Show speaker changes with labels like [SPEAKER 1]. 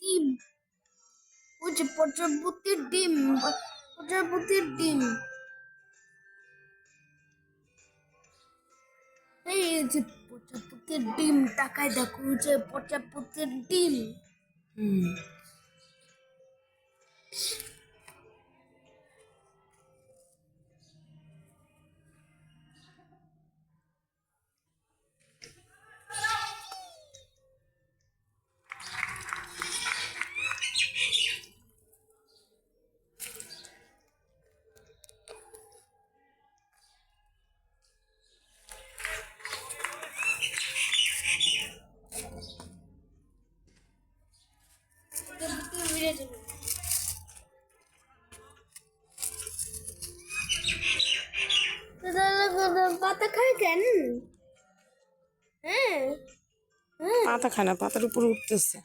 [SPEAKER 1] ডিম, ওই যে প্রজাপতির ডিম, প্রজাপতির ডিম। এই যে প্রজাপতির ডিম, তাকায় দেখো, ওই যে প্রজাপতির ডিম। প্রজাপতি উড়ে যাবে। পাতা খায় কেন? হ্যাঁ,
[SPEAKER 2] পাতা খায় না, পাতার উপরে উঠতেছে।